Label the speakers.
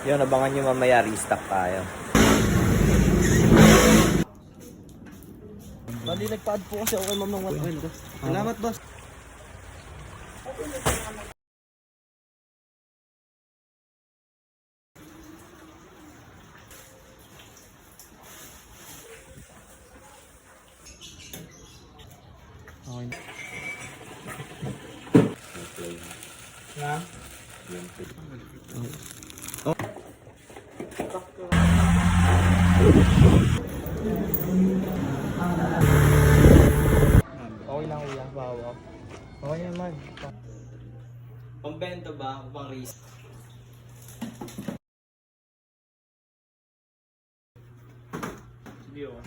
Speaker 1: Yun, abangan nyo mamaya, restock tayo.
Speaker 2: Bali, nagpa-add po kasi ako kay Ma'am ng 1 oil. Salamat, boss. Okay. Na? Oh.
Speaker 1: Okay lang kuya, bawa. Okay naman. Pambenta ba? O pang risk? Sige oh.